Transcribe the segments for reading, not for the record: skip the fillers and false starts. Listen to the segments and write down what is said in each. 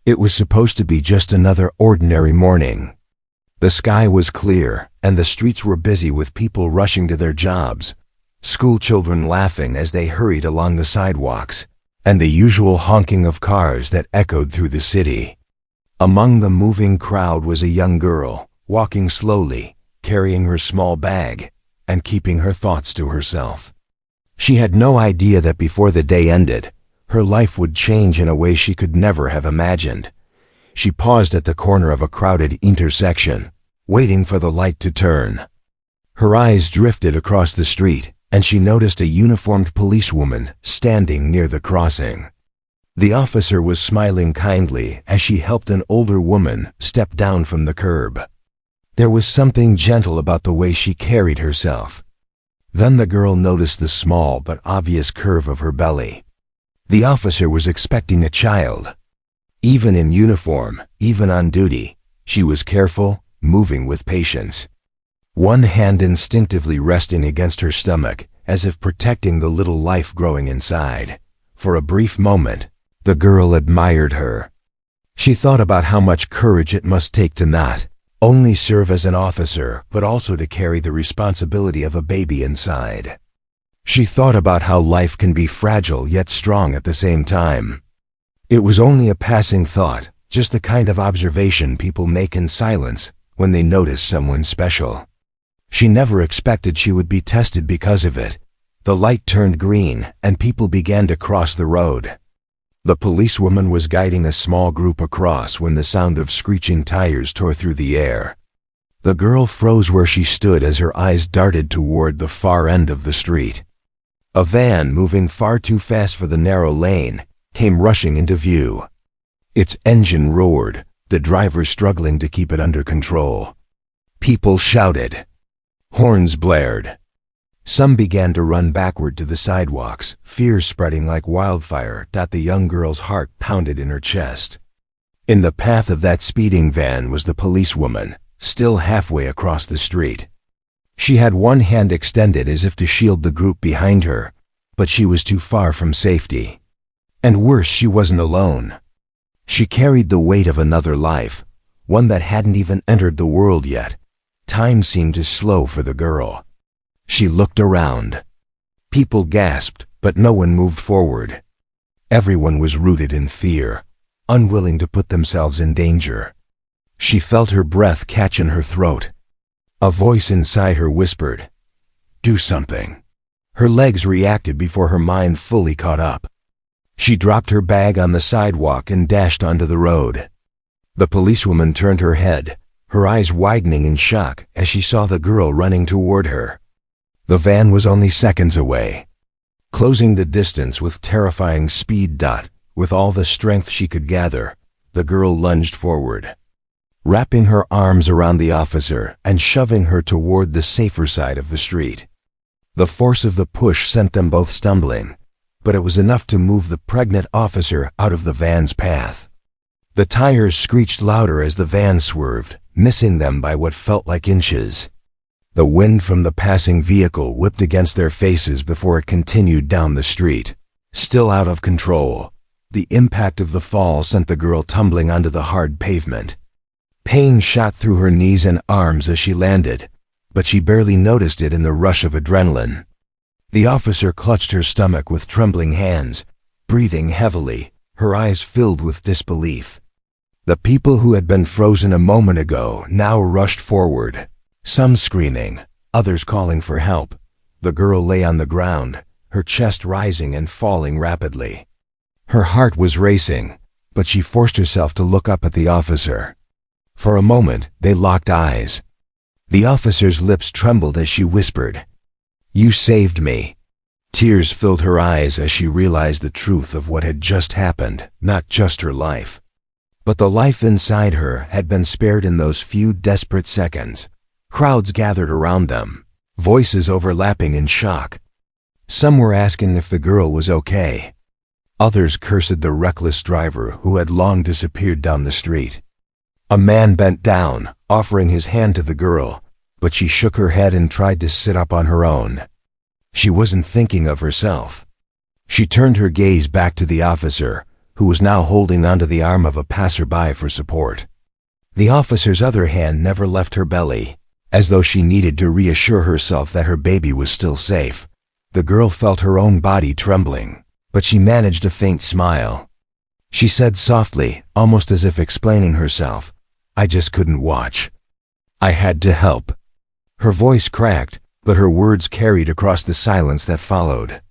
It was supposed to be just another ordinary morning. The sky was clear, and the streets were busy with people rushing to their jobs, school children laughing as they hurried along the sidewalks, and the usual honking of cars that echoed through the city. Among the moving crowd was a young girl, walking slowly, carrying her small bag, and keeping her thoughts to herself. She had no idea that before the day ended, her life would change in a way she could never have imagined. She paused at the corner of a crowded intersection, waiting for the light to turn. Her eyes drifted across the street, and she noticed a uniformed policewoman standing near the crossing. The officer was smiling kindly as she helped an older woman step down from the curb. There was something gentle about the way she carried herself. Then the girl noticed the small but obvious curve of her belly. The officer was expecting a child. Even in uniform, even on duty, she was careful, moving with patience. One hand instinctively resting against her stomach, as if protecting the little life growing inside. For a brief moment, the girl admired her. She thought about how much courage it must take to not only serve as an officer, but also to carry the responsibility of a baby inside. She thought about how life can be fragile yet strong at the same time. It was only a passing thought, just the kind of observation people make in silence when they notice someone special. She never expected she would be tested because of it. The light turned green, and people began to cross the road. The policewoman was guiding a small group across when the sound of screeching tires tore through the air. The girl froze where she stood as her eyes darted toward the far end of the street. A van moving far too fast for the narrow lane came rushing into view. Its engine roared, the driver struggling to keep it under control. People shouted. Horns blared. Some began to run backward to the sidewalks, fear spreading like wildfire that the young girl's heart pounded in her chest. In the path of that speeding van was the policewoman, still halfway across the street. She had one hand extended as if to shield the group behind her, but she was too far from safety. And worse, she wasn't alone. She carried the weight of another life, one that hadn't even entered the world yet. Time seemed to slow for the girl. She looked around. People gasped, but no one moved forward. Everyone was rooted in fear, unwilling to put themselves in danger. She felt her breath catch in her throat. A voice inside her whispered, "Do something." Her legs reacted before her mind fully caught up. She dropped her bag on the sidewalk and dashed onto the road. The policewoman turned her head, her eyes widening in shock as she saw the girl running toward her. The van was only seconds away, closing the distance with terrifying speed. With all the strength she could gather, the girl lunged forward, wrapping her arms around the officer and shoving her toward the safer side of the street. The force of the push sent them both stumbling, but it was enough to move the pregnant officer out of the van's path. The tires screeched louder as the van swerved, missing them by what felt like inches. The wind from the passing vehicle whipped against their faces before it continued down the street. Still out of control, the impact of the fall sent the girl tumbling onto the hard pavement. Pain shot through her knees and arms as she landed, but she barely noticed it in the rush of adrenaline. The officer clutched her stomach with trembling hands, breathing heavily, her eyes filled with disbelief. The people who had been frozen a moment ago now rushed forward, some screaming, others calling for help. The girl lay on the ground, her chest rising and falling rapidly. Her heart was racing, but she forced herself to look up at the officer. For a moment, they locked eyes. The officer's lips trembled as she whispered, "You saved me." Tears filled her eyes as she realized the truth of what had just happened, not just her life, but the life inside her had been spared in those few desperate seconds. Crowds gathered around them, voices overlapping in shock. Some were asking if the girl was okay. Others cursed the reckless driver who had long disappeared down the street. A man bent down, offering his hand to the girl, but she shook her head and tried to sit up on her own. She wasn't thinking of herself. She turned her gaze back to the officer, who was now holding onto the arm of a passerby for support. The officer's other hand never left her belly, as though she needed to reassure herself that her baby was still safe. The girl felt her own body trembling, but she managed a faint smile. She said softly, almost as if explaining herself, "I just couldn't watch. I had to help." Her voice cracked, but her words carried across the silence that followed.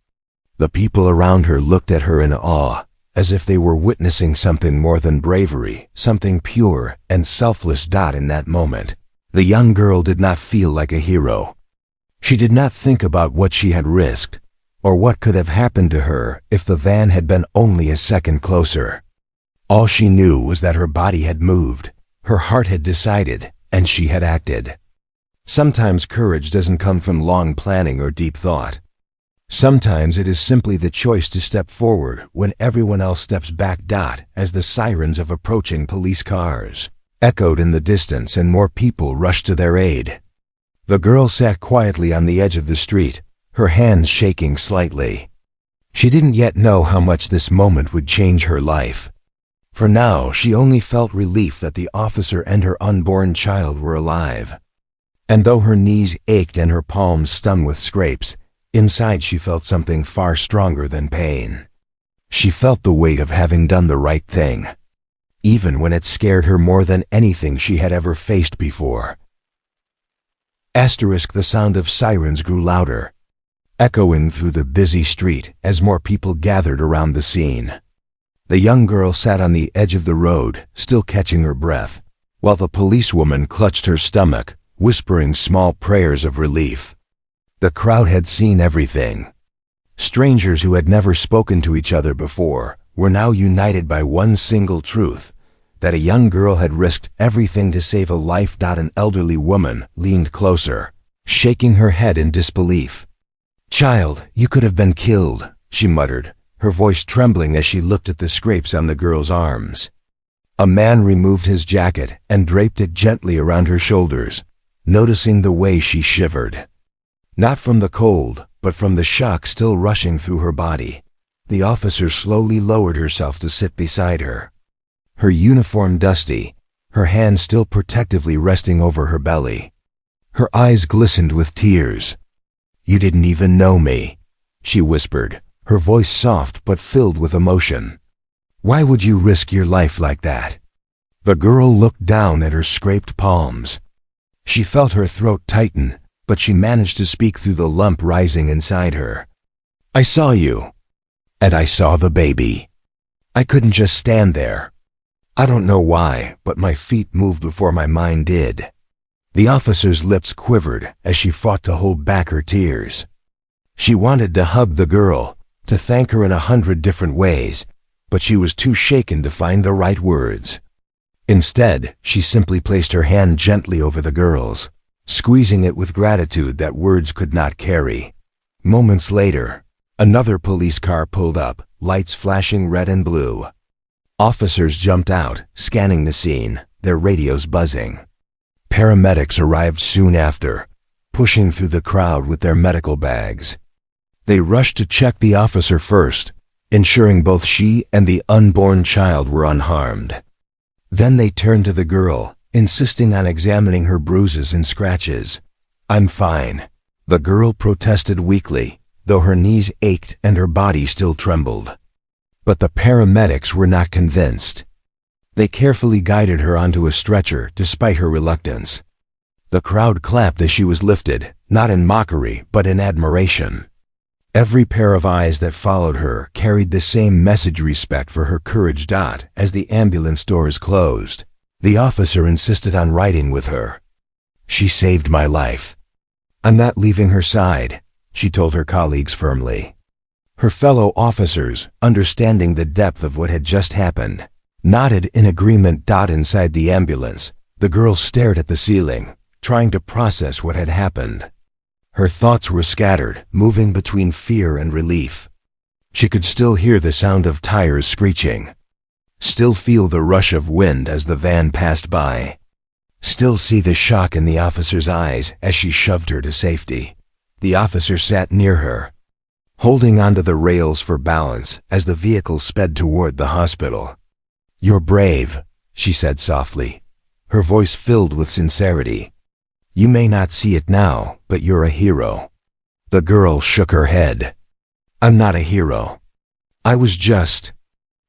The people around her looked at her in awe, as if they were witnessing something more than bravery, something pure and selfless. In that moment, the young girl did not feel like a hero. She did not think about what she had risked, or what could have happened to her if the van had been only a second closer. All she knew was that her body had moved, her heart had decided, and she had acted. Sometimes courage doesn't come from long planning or deep thought. Sometimes it is simply the choice to step forward when everyone else steps back. As the sirens of approaching police cars echoed in the distance and more people rushed to their aid, the girl sat quietly on the edge of the street, her hands shaking slightly. She didn't yet know how much this moment would change her life. For now, she only felt relief that the officer and her unborn child were alive. And though her knees ached and her palms stung with scrapes, inside she felt something far stronger than pain. She felt the weight of having done the right thing, even when it scared her more than anything she had ever faced before. The sound of sirens grew louder, echoing through the busy street as more people gathered around the scene. The young girl sat on the edge of the road, still catching her breath, while the policewoman clutched her stomach, whispering small prayers of relief. The crowd had seen everything. Strangers who had never spoken to each other before were now united by one single truth, that a young girl had risked everything to save a life. An elderly woman leaned closer, shaking her head in disbelief. "Child, you could have been killed," she muttered, her voice trembling as she looked at the scrapes on the girl's arms. A man removed his jacket and draped it gently around her shoulders, noticing the way she shivered. Not from the cold, but from the shock still rushing through her body. The officer slowly lowered herself to sit beside her, her uniform dusty, her hand still protectively resting over her belly. Her eyes glistened with tears. "You didn't even know me," she whispered, her voice soft but filled with emotion. "Why would you risk your life like that?" The girl looked down at her scraped palms. She felt her throat tighten, but she managed to speak through the lump rising inside her. "I saw you. And I saw the baby. I couldn't just stand there. I don't know why, but my feet moved before my mind did." The officer's lips quivered as she fought to hold back her tears. She wanted to hug the girl, to thank her in 100 different ways, but she was too shaken to find the right words. Instead, she simply placed her hand gently over the girl's, squeezing it with gratitude that words could not carry. Moments later, another police car pulled up, lights flashing red and blue. Officers jumped out, scanning the scene, their radios buzzing. Paramedics arrived soon after, pushing through the crowd with their medical bags. They rushed to check the officer first, ensuring both she and the unborn child were unharmed. Then they turned to the girl, insisting on examining her bruises and scratches. "I'm fine," the girl protested weakly, though her knees ached and her body still trembled. But the paramedics were not convinced. They carefully guided her onto a stretcher despite her reluctance. The crowd clapped as she was lifted, not in mockery but in admiration. Every pair of eyes that followed her carried the same message: respect for her courage. As the ambulance doors closed, the officer insisted on riding with her. "She saved my life. I'm not leaving her side," she told her colleagues firmly. Her fellow officers, understanding the depth of what had just happened, nodded in agreement. Inside the ambulance, the girl stared at the ceiling, trying to process what had happened. Her thoughts were scattered, moving between fear and relief. She could still hear the sound of tires screeching, still feel the rush of wind as the van passed by, still see the shock in the officer's eyes as she shoved her to safety. The officer sat near her, holding onto the rails for balance as the vehicle sped toward the hospital. "You're brave," she said softly, her voice filled with sincerity. "You may not see it now, but you're a hero." The girl shook her head. "I'm not a hero. I was just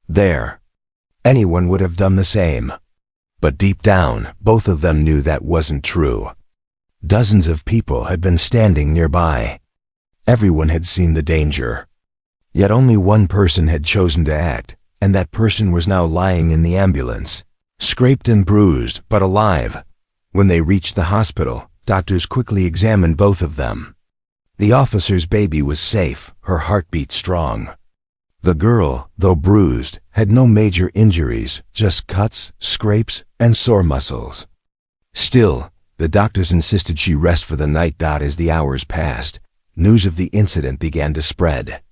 there. Anyone would have done the same." But deep down, both of them knew that wasn't true. Dozens of people had been standing nearby. Everyone had seen the danger. Yet only one person had chosen to act, and that person was now lying in the ambulance, scraped and bruised, but alive. When they reached the hospital, doctors quickly examined both of them. The officer's baby was safe, her heartbeat strong. The girl, though bruised, had no major injuries, just cuts, scrapes, and sore muscles. Still, the doctors insisted she rest for the night. As the hours passed, news of the incident began to spread.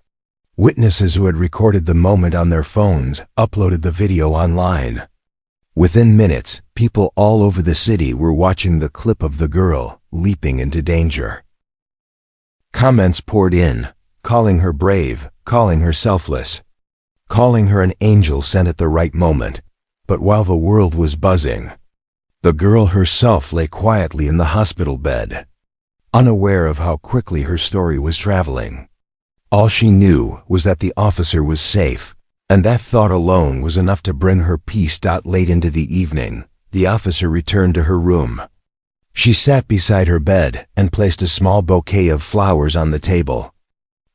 Witnesses who had recorded the moment on their phones uploaded the video online. Within minutes, people all over the city were watching the clip of the girl leaping into danger. Comments poured in, calling her brave, calling her selfless, calling her an angel sent at the right moment. But while the world was buzzing, the girl herself lay quietly in the hospital bed, unaware of how quickly her story was traveling. All she knew was that the officer was safe, and that thought alone was enough to bring her peace. Late into the evening, the officer returned to her room. She sat beside her bed and placed a small bouquet of flowers on the table.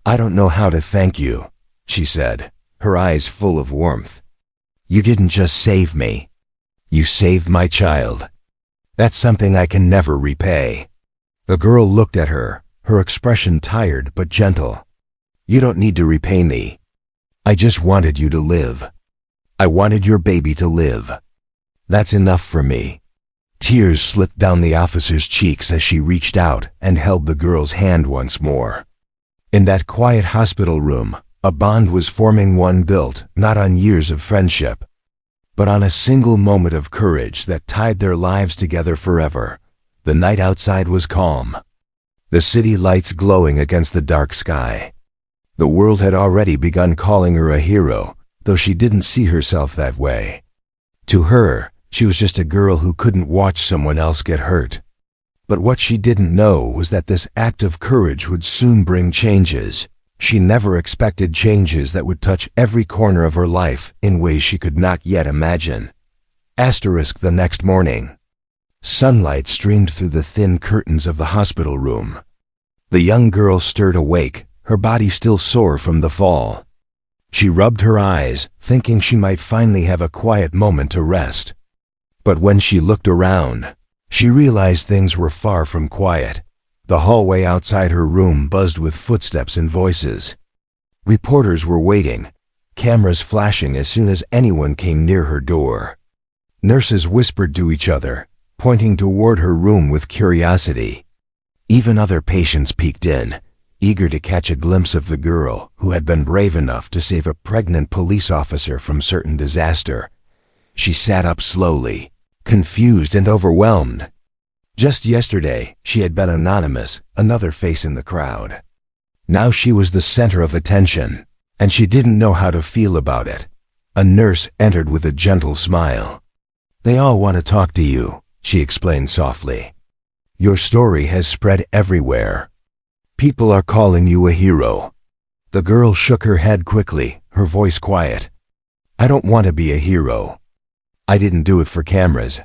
"I don't know how to thank you," she said, her eyes full of warmth. "You didn't just save me. You saved my child. That's something I can never repay." The girl looked at her, her expression tired but gentle. "You don't need to repay me. I just wanted you to live. I wanted your baby to live. That's enough for me." Tears slipped down the officer's cheeks as she reached out and held the girl's hand once more. In that quiet hospital room, a bond was forming, one built not on years of friendship, but on a single moment of courage that tied their lives together forever. The night outside was calm, the city lights glowing against the dark sky. The world had already begun calling her a hero, though she didn't see herself that way. To her, she was just a girl who couldn't watch someone else get hurt. But what she didn't know was that this act of courage would soon bring changes. She never expected changes that would touch every corner of her life in ways she could not yet imagine. The next morning, sunlight streamed through the thin curtains of the hospital room. The young girl stirred awake, her body still sore from the fall. She rubbed her eyes, thinking she might finally have a quiet moment to rest. But when she looked around, she realized things were far from quiet. The hallway outside her room buzzed with footsteps and voices. Reporters were waiting, cameras flashing as soon as anyone came near her door. Nurses whispered to each other, pointing toward her room with curiosity. Even other patients peeked in, eager to catch a glimpse of the girl who had been brave enough to save a pregnant police officer from certain disaster. She sat up slowly, confused and overwhelmed. Just yesterday, she had been anonymous, another face in the crowd. Now she was the center of attention, and she didn't know how to feel about it. A nurse entered with a gentle smile. "They all want to talk to you," she explained softly. "Your story has spread everywhere. People are calling you a hero." The girl shook her head quickly, her voice quiet. "I don't want to be a hero. I didn't do it for cameras.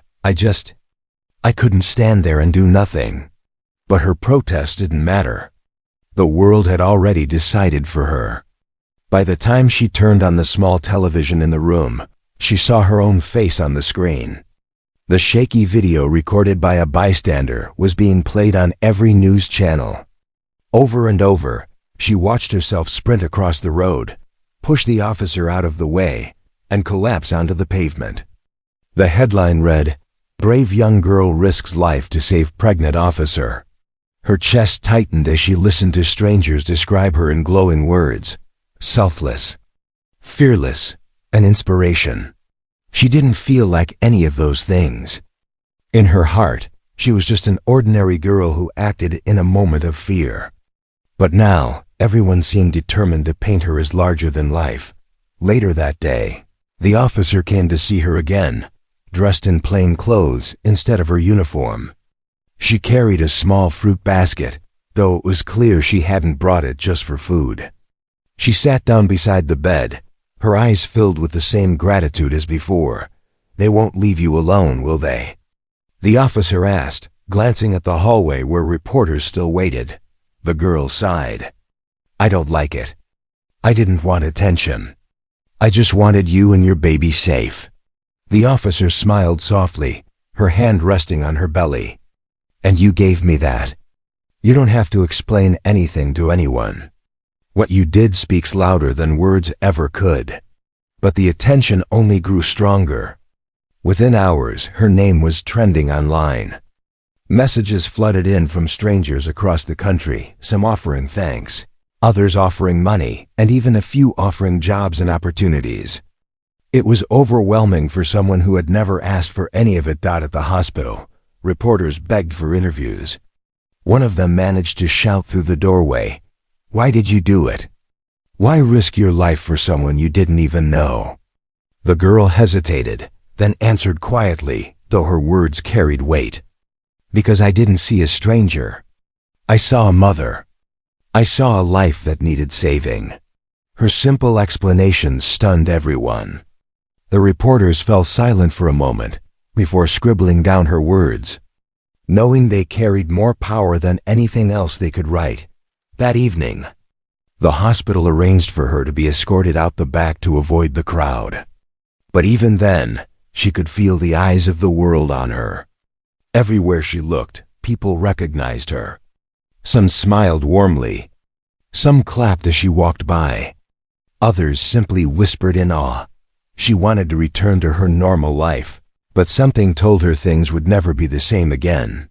I couldn't stand there and do nothing." But her protest didn't matter. The world had already decided for her. By the time she turned on the small television in the room, she saw her own face on the screen. The shaky video recorded by a bystander was being played on every news channel. Over and over, she watched herself sprint across the road, push the officer out of the way, and collapse onto the pavement. The headline read, "Brave young girl risks life to save pregnant officer." Her chest tightened as she listened to strangers describe her in glowing words. Selfless, fearless, an inspiration. She didn't feel like any of those things. In her heart, she was just an ordinary girl who acted in a moment of fear. But now, Everyone seemed determined to paint her as larger than life. Later that day, the officer came to see her again, dressed in plain clothes instead of her uniform. She carried a small fruit basket, though it was clear she hadn't brought it just for food. She sat down beside the bed, her eyes filled with the same gratitude as before. "They won't leave you alone, will they?" The officer asked, glancing at the hallway where reporters still waited. The girl sighed. "I don't like it. I didn't want attention. I just wanted you and your baby safe." The officer smiled softly, her hand resting on her belly. "And you gave me that. You don't have to explain anything to anyone. What you did speaks louder than words ever could." But the attention only grew stronger. Within hours, her name was trending online. Messages flooded in from strangers across the country, some offering thanks, others offering money, and even a few offering jobs and opportunities. It was overwhelming for someone who had never asked for any of it. At the hospital, reporters begged for interviews. One of them managed to shout through the doorway, "Why did you do it? Why risk your life for someone you didn't even know?" The girl hesitated, then answered quietly, though her words carried weight. "Because I didn't see a stranger. I saw a mother. I saw a life that needed saving." Her simple explanation stunned everyone. The reporters fell silent for a moment, before scribbling down her words, knowing they carried more power than anything else they could write. That evening, the hospital arranged for her to be escorted out the back to avoid the crowd. But even then, she could feel the eyes of the world on her. Everywhere she looked, people recognized her. Some smiled warmly. Some clapped as she walked by. Others simply whispered in awe. She wanted to return to her normal life, but something told her things would never be the same again.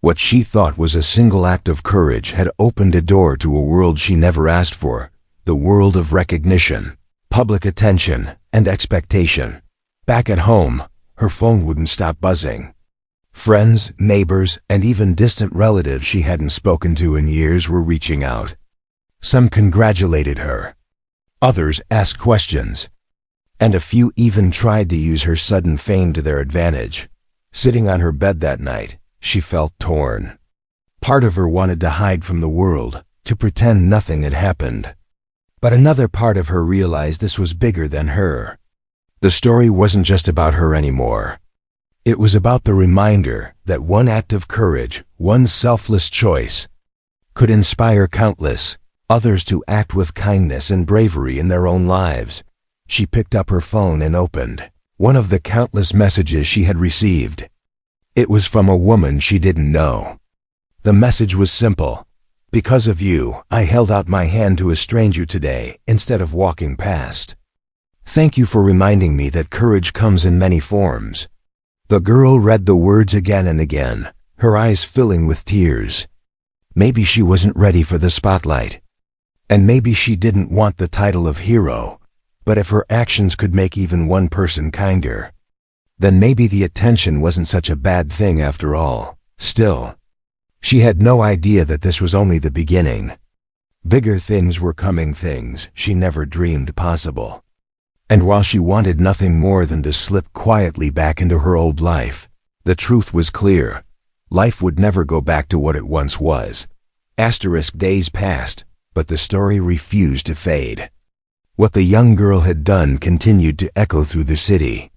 What she thought was a single act of courage had opened a door to a world she never asked for, the world of recognition, public attention, and expectation. Back at home, her phone wouldn't stop buzzing. Friends, neighbors, and even distant relatives she hadn't spoken to in years were reaching out. Some congratulated her. Others asked questions. And a few even tried to use her sudden fame to their advantage. Sitting on her bed that night, she felt torn. Part of her wanted to hide from the world, to pretend nothing had happened. But another part of her realized this was bigger than her. The story wasn't just about her anymore. It was about the reminder that one act of courage, one selfless choice, could inspire countless others to act with kindness and bravery in their own lives. She picked up her phone and opened one of the countless messages she had received. It was from a woman she didn't know. The message was simple. "Because of you, I held out my hand to a stranger today instead of walking past. Thank you for reminding me that courage comes in many forms." The girl read the words again and again, her eyes filling with tears. Maybe she wasn't ready for the spotlight. And maybe she didn't want the title of hero. But if her actions could make even one person kinder, then maybe the attention wasn't such a bad thing after all. Still, she had no idea that this was only the beginning. Bigger things were coming, things she never dreamed possible. And while she wanted nothing more than to slip quietly back into her old life, the truth was clear. Life would never go back to what it once was. Days passed, but the story refused to fade. What the young girl had done continued to echo through the city.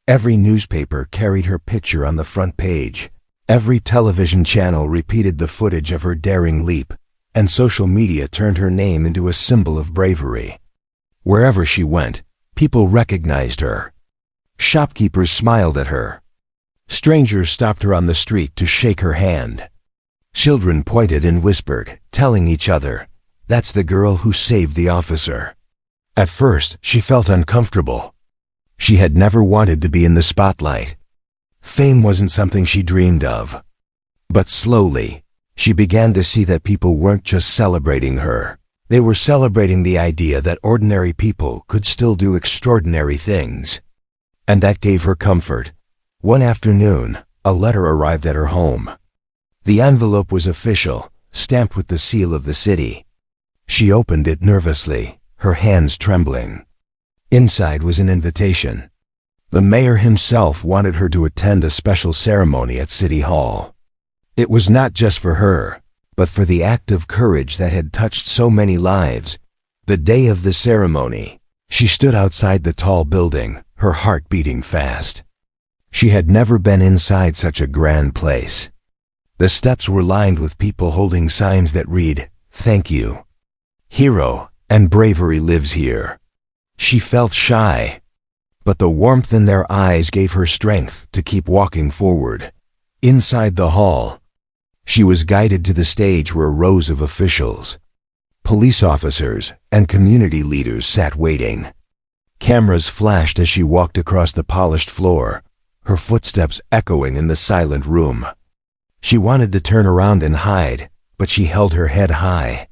Every newspaper carried her picture on the front page. Every television channel repeated the footage of her daring leap, and social media turned her name into a symbol of bravery. Wherever she went, people recognized her. Shopkeepers smiled at her. Strangers stopped her on the street to shake her hand. Children pointed and whispered, telling each other, "That's the girl who saved the officer." At first, she felt uncomfortable. She had never wanted to be in the spotlight. Fame wasn't something she dreamed of. But slowly, she began to see that people weren't just celebrating her. They were celebrating the idea that ordinary people could still do extraordinary things. And that gave her comfort. One afternoon, a letter arrived at her home. The envelope was official, stamped with the seal of the city. She opened it nervously, her hands trembling. Inside was an invitation. The mayor himself wanted her to attend a special ceremony at City Hall. It was not just for her, but for the act of courage that had touched so many lives. The day of the ceremony, she stood outside the tall building, her heart beating fast. She had never been inside such a grand place. The steps were lined with people holding signs that read, "Thank you. Hero and bravery lives here." She felt shy, but the warmth in their eyes gave her strength to keep walking forward. Inside the hall, she was guided to the stage where rows of officials, police officers, and community leaders sat waiting. Cameras flashed as she walked across the polished floor, her footsteps echoing in the silent room. She wanted to turn around and hide, but she held her head high,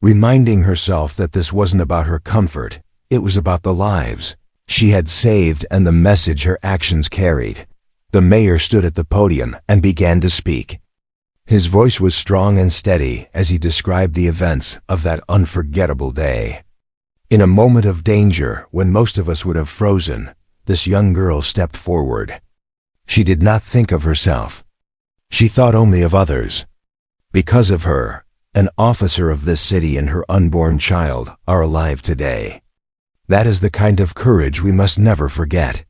reminding herself that this wasn't about her comfort, it was about the lives she had saved and the message her actions carried. The mayor stood at the podium and began to speak. His voice was strong and steady as he described the events of that unforgettable day. In a moment of danger, when most of us would have frozen, this young girl stepped forward. She did not think of herself. She thought only of others. Because of her, an officer of this city and her unborn child are alive today. That is the kind of courage we must never forget.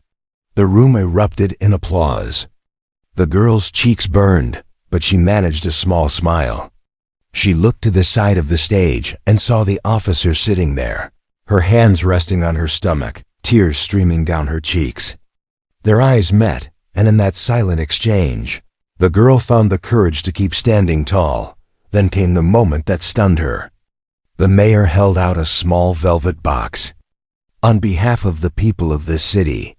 The room erupted in applause. The girl's cheeks burned, but she managed a small smile. She looked to the side of the stage and saw the officer sitting there, her hands resting on her stomach, tears streaming down her cheeks. Their eyes met, and in that silent exchange, the girl found the courage to keep standing tall. Then came the moment that stunned her. The mayor held out a small velvet box. "On behalf of the people of this city,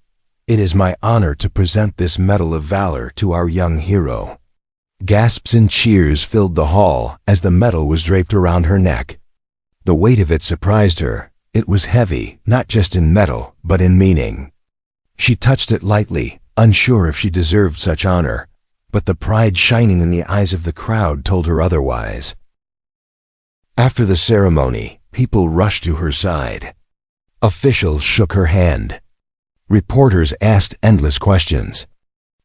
it is my honor to present this Medal of Valor to our young hero." Gasps and cheers filled the hall as the medal was draped around her neck. The weight of it surprised her. It was heavy, not just in metal, but in meaning. She touched it lightly, unsure if she deserved such honor, but the pride shining in the eyes of the crowd told her otherwise. After the ceremony, people rushed to her side. Officials shook her hand. Reporters asked endless questions.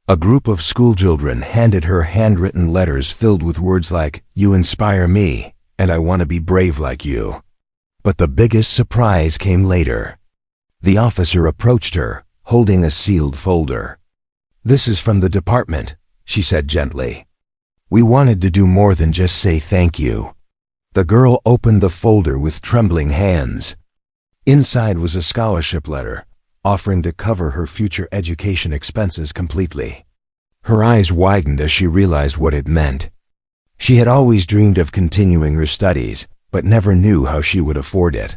A group of schoolchildren handed her handwritten letters filled with words like, "You inspire me, and I want to be brave like you." But the biggest surprise came later. The officer approached her, holding a sealed folder. "This is from the department," she said gently. "We wanted to do more than just say thank you." The girl opened the folder with trembling hands. Inside was a scholarship letter, offering to cover her future education expenses completely. Her eyes widened as she realized what it meant. She had always dreamed of continuing her studies, but never knew how she would afford it.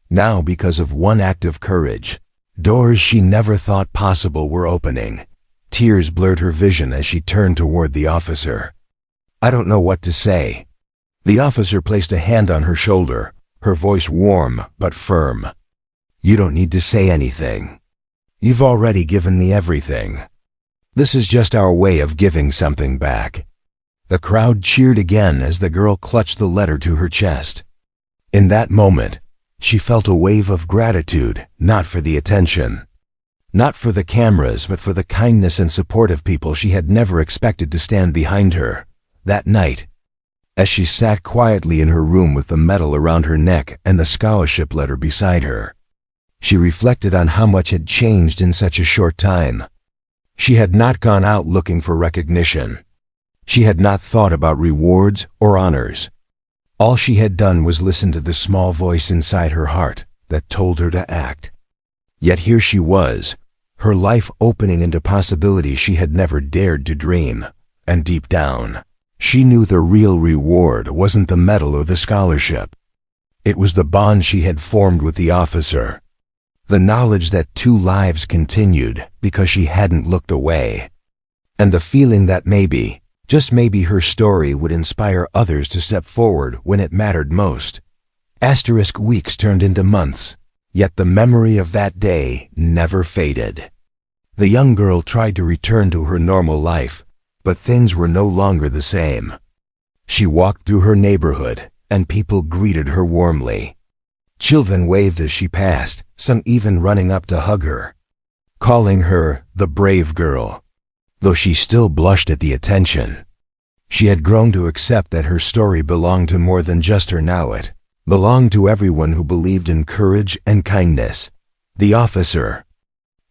Now, because of one act of courage, doors she never thought possible were opening. Tears blurred her vision as she turned toward the officer. "I don't know what to say." The officer placed a hand on her shoulder, her voice warm but firm. "You don't need to say anything. You've already given me everything. This is just our way of giving something back." The crowd cheered again as the girl clutched the letter to her chest. In that moment, she felt a wave of gratitude, not for the attention, not for the cameras, but for the kindness and support of people she had never expected to stand behind her. That night, as she sat quietly in her room with the medal around her neck and the scholarship letter beside her, she reflected on how much had changed in such a short time. She had not gone out looking for recognition. She had not thought about rewards or honors. All she had done was listen to the small voice inside her heart that told her to act. Yet here she was, her life opening into possibilities she had never dared to dream. And deep down, she knew the real reward wasn't the medal or the scholarship. It was the bond she had formed with the officer. The knowledge that two lives continued because she hadn't looked away. And the feeling that maybe, just maybe, her story would inspire others to step forward when it mattered most. Weeks turned into months, yet the memory of that day never faded. The young girl tried to return to her normal life, but things were no longer the same. She walked through her neighborhood, and people greeted her warmly. Children waved as she passed, some even running up to hug her, calling her the brave girl, though she still blushed at the attention. She had grown to accept that her story belonged to more than just her now. It belonged to everyone who believed in courage and kindness. The officer,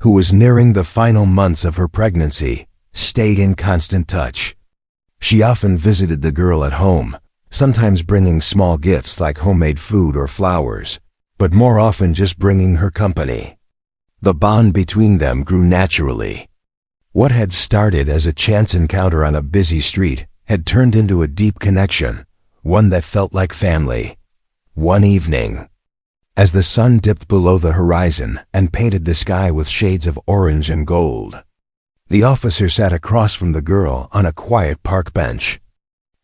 who was nearing the final months of her pregnancy, stayed in constant touch. She often visited the girl at home, sometimes bringing small gifts like homemade food or flowers, but more often just bringing her company. The bond between them grew naturally. What had started as a chance encounter on a busy street had turned into a deep connection, one that felt like family. One evening, as the sun dipped below the horizon and painted the sky with shades of orange and gold, the officer sat across from the girl on a quiet park bench.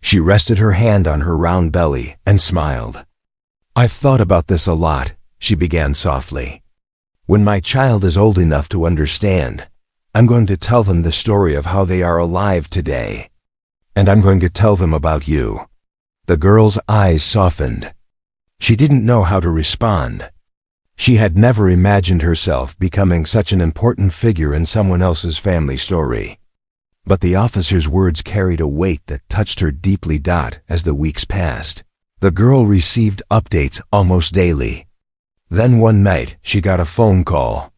She rested her hand on her round belly and smiled. "I've thought about this a lot," she began softly. "When my child is old enough to understand, I'm going to tell them the story of how they are alive today. And I'm going to tell them about you." The girl's eyes softened. She didn't know how to respond. She had never imagined herself becoming such an important figure in someone else's family story. But the officer's words carried a weight that touched her deeply. As the weeks passed, the girl received updates almost daily. Then one night, she got a phone call.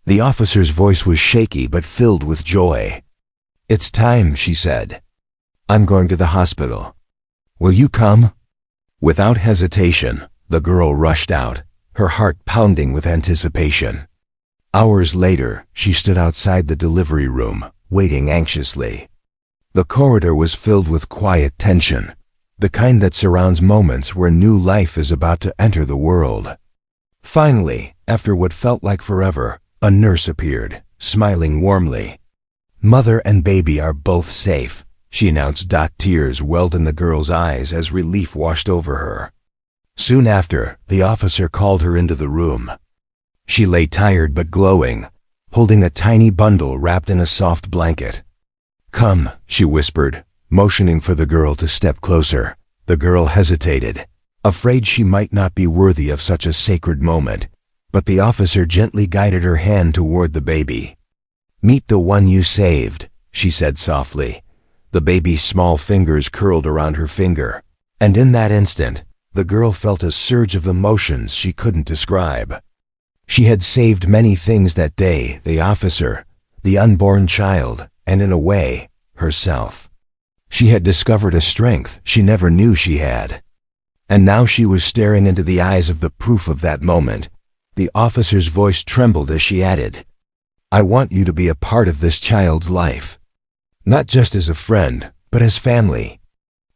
The officer's voice was shaky but filled with joy. "It's time," she said. "I'm going to the hospital. Will you come?" Without hesitation, the girl rushed out, her heart pounding with anticipation. Hours later, she stood outside the delivery room, waiting anxiously. The corridor was filled with quiet tension, the kind that surrounds moments where new life is about to enter the world. Finally, after what felt like forever, a nurse appeared, smiling warmly. "Mother and baby are both safe," she announced. Tears welled in the girl's eyes as relief washed over her. Soon after, the officer called her into the room. She lay tired but glowing, holding a tiny bundle wrapped in a soft blanket. "Come," she whispered, motioning for the girl to step closer. The girl hesitated, afraid she might not be worthy of such a sacred moment, but the officer gently guided her hand toward the baby. "Meet the one you saved," she said softly. The baby's small fingers curled around her finger, and in that instant, the girl felt a surge of emotions she couldn't describe. She had saved many things that day: the officer, the unborn child, and in a way, herself. She had discovered a strength she never knew she had. And now she was staring into the eyes of the proof of that moment. The officer's voice trembled as she added, "I want you to be a part of this child's life. Not just as a friend, but as family.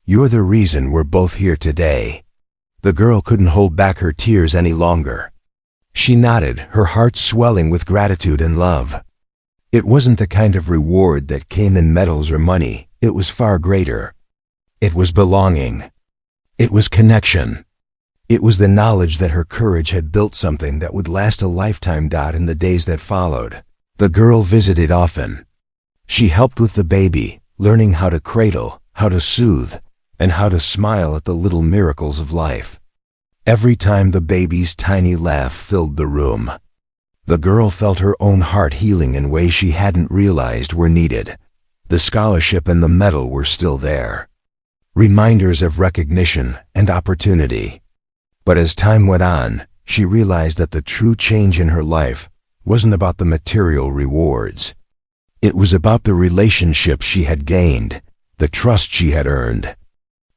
You're the reason we're both here today." The girl couldn't hold back her tears any longer. She nodded, her heart swelling with gratitude and love. It wasn't the kind of reward that came in medals or money. It was far greater. It was belonging. It was connection. It was the knowledge that her courage had built something that would last a lifetime. In the days that followed, the girl visited often. She helped with the baby, learning how to cradle, how to soothe, and how to smile at the little miracles of life. Every time the baby's tiny laugh filled the room, the girl felt her own heart healing in ways she hadn't realized were needed. The scholarship and the medal were still there, reminders of recognition and opportunity. But as time went on, she realized that the true change in her life wasn't about the material rewards. It was about the relationships she had gained, the trust she had earned,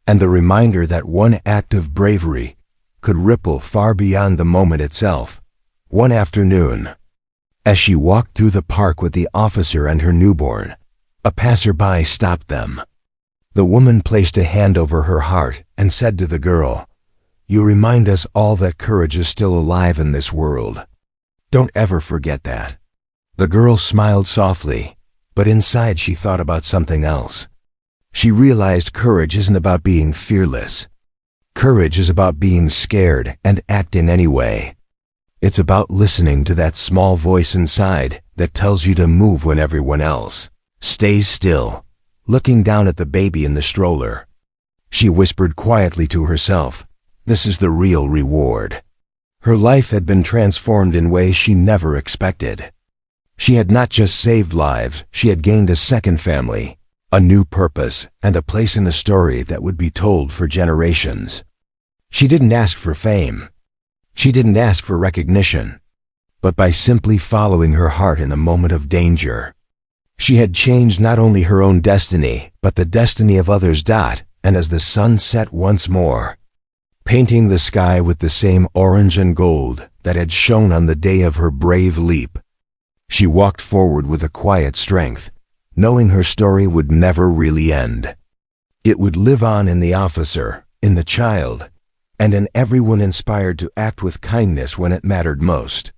and the reminder that one act of bravery could ripple far beyond the moment itself. One afternoon, as she walked through the park with the officer and her newborn, a passerby stopped them. The woman placed a hand over her heart and said to the girl, "You remind us all that courage is still alive in this world. Don't ever forget that." The girl smiled softly, but inside she thought about something else. She realized courage isn't about being fearless. Courage is about being scared and acting anyway. It's about listening to that small voice inside that tells you to move when everyone else stays still. Looking down at the baby in the stroller, she whispered quietly to herself, This is the real reward. Her life had been transformed in ways she never expected. She had not just saved lives, she had gained a second family, a new purpose, and a place in the story that would be told for generations. She didn't ask for fame. She didn't ask for recognition. But by simply following her heart in a moment of danger, she had changed not only her own destiny, but the destiny of others. And as the sun set once more, painting the sky with the same orange and gold that had shone on the day of her brave leap, she walked forward with a quiet strength, knowing her story would never really end. It would live on in the officer, in the child, and in everyone inspired to act with kindness when it mattered most.